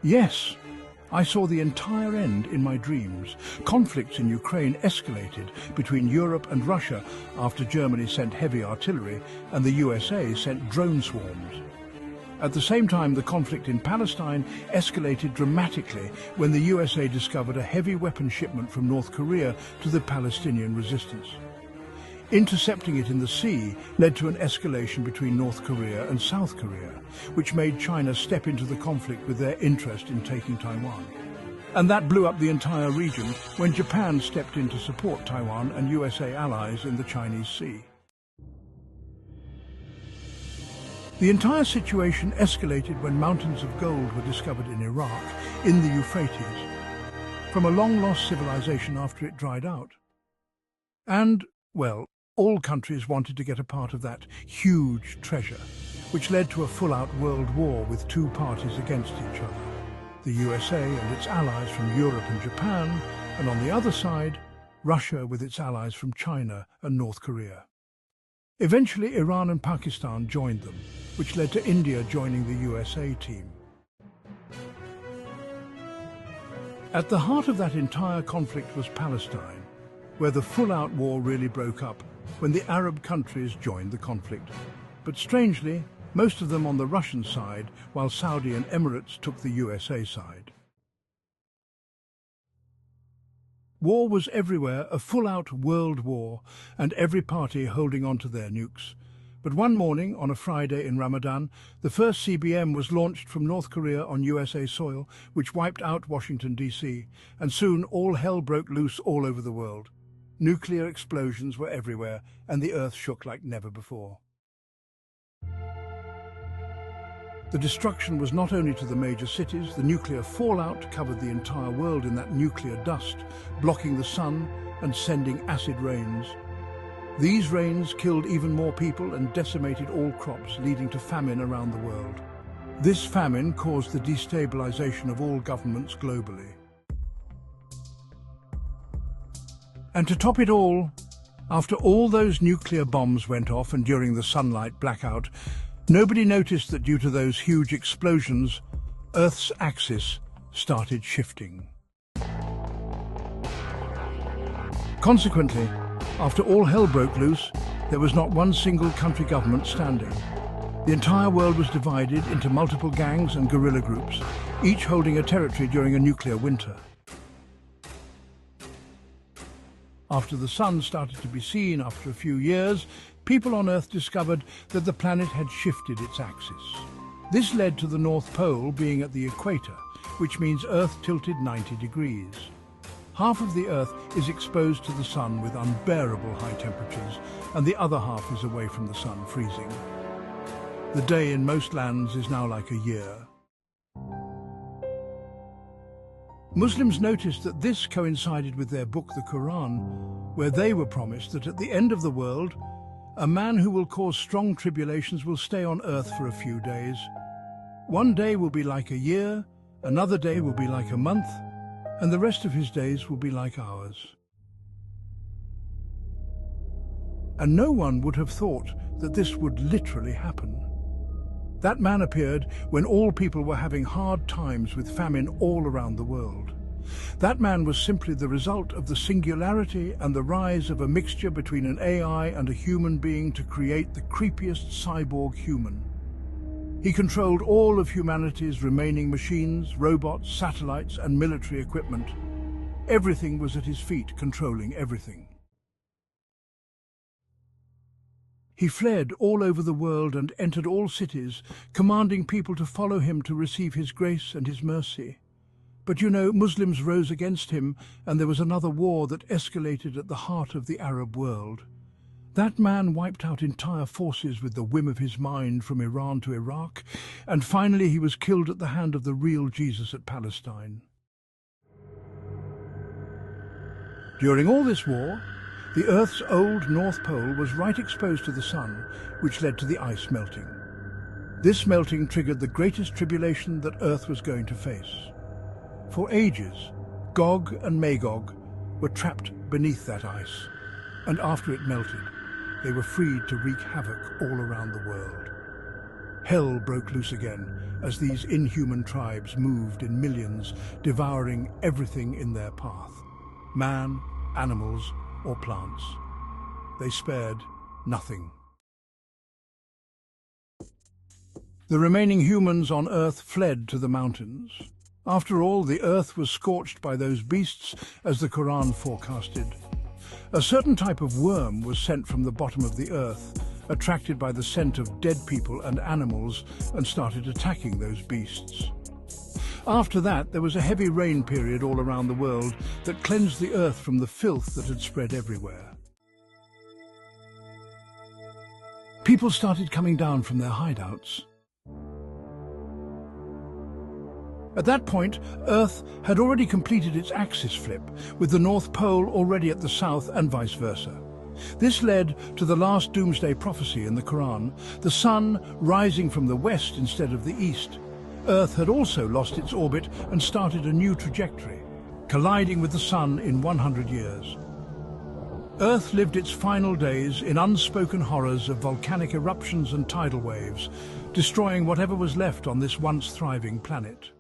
Yes, I saw the entire end in my dreams. Conflicts in Ukraine escalated between Europe and Russia after Germany sent heavy artillery and the USA sent drone swarms. At the same time, the conflict in Palestine escalated dramatically when the USA discovered a heavy weapon shipment from North Korea to the Palestinian resistance. Intercepting it in the sea led to an escalation between North Korea and South Korea, which made China step into the conflict with their interest in taking Taiwan. And that blew up the entire region when Japan stepped in to support Taiwan and USA allies in the Chinese Sea. The entire situation escalated when mountains of gold were discovered in Iraq, in the Euphrates, from a long-lost civilization after it dried out. And, well, all countries wanted to get a part of that huge treasure, which led to a full-out world war with two parties against each other, the USA and its allies from Europe and Japan, and on the other side, Russia with its allies from China and North Korea. Eventually, Iran and Pakistan joined them, which led to India joining the USA team. At the heart of that entire conflict was Palestine, where the full-out war really broke up when the Arab countries joined the conflict. But strangely, most of them on the Russian side, while Saudi and Emirates took the USA side. War was everywhere, a full-out world war, and every party holding on to their nukes. But one morning, on a Friday in Ramadan, the first CBM was launched from North Korea on USA soil, which wiped out Washington, D.C., and soon all hell broke loose all over the world. Nuclear explosions were everywhere, and the earth shook like never before. The destruction was not only to the major cities, the nuclear fallout covered the entire world in that nuclear dust, blocking the sun and sending acid rains. These rains killed even more people and decimated all crops, leading to famine around the world. This famine caused the destabilization of all governments globally. And to top it all, after all those nuclear bombs went off and during the sunlight blackout, nobody noticed that due to those huge explosions, Earth's axis started shifting. Consequently, after all hell broke loose, there was not one single country government standing. The entire world was divided into multiple gangs and guerrilla groups, each holding a territory during a nuclear winter. After the sun started to be seen after a few years, people on Earth discovered that the planet had shifted its axis. This led to the North Pole being at the equator, which means Earth tilted 90 degrees. Half of the Earth is exposed to the sun with unbearable high temperatures, and the other half is away from the sun, freezing. The day in most lands is now like a year. Muslims noticed that this coincided with their book, the Quran, where they were promised that at the end of the world, a man who will cause strong tribulations will stay on earth for a few days. One day will be like a year, another day will be like a month, and the rest of his days will be like ours. And no one would have thought that this would literally happen. That man appeared when all people were having hard times with famine all around the world. That man was simply the result of the singularity and the rise of a mixture between an AI and a human being to create the creepiest cyborg human. He controlled all of humanity's remaining machines, robots, satellites, and military equipment. Everything was at his feet, controlling everything. He fled all over the world and entered all cities, commanding people to follow him to receive his grace and his mercy. But you know, Muslims rose against him, and there was another war that escalated at the heart of the Arab world. That man wiped out entire forces with the whim of his mind from Iran to Iraq, and finally he was killed at the hand of the real Jesus at Palestine. During all this war, the Earth's old North Pole was right exposed to the sun, which led to the ice melting. This melting triggered the greatest tribulation that Earth was going to face. For ages, Gog and Magog were trapped beneath that ice, and after it melted, they were freed to wreak havoc all around the world. Hell broke loose again as these inhuman tribes moved in millions, devouring everything in their path. Man, animals, or plants. They spared nothing. The remaining humans on Earth fled to the mountains. After all, the Earth was scorched by those beasts, as the Quran forecasted. A certain type of worm was sent from the bottom of the Earth, attracted by the scent of dead people and animals, and started attacking those beasts. After that, there was a heavy rain period all around the world that cleansed the Earth from the filth that had spread everywhere. People started coming down from their hideouts. At that point, Earth had already completed its axis flip, with the North Pole already at the south and vice versa. This led to the last doomsday prophecy in the Quran, the sun rising from the west instead of the east. Earth had also lost its orbit and started a new trajectory, colliding with the sun in 100 years. Earth lived its final days in unspoken horrors of volcanic eruptions and tidal waves, destroying whatever was left on this once thriving planet.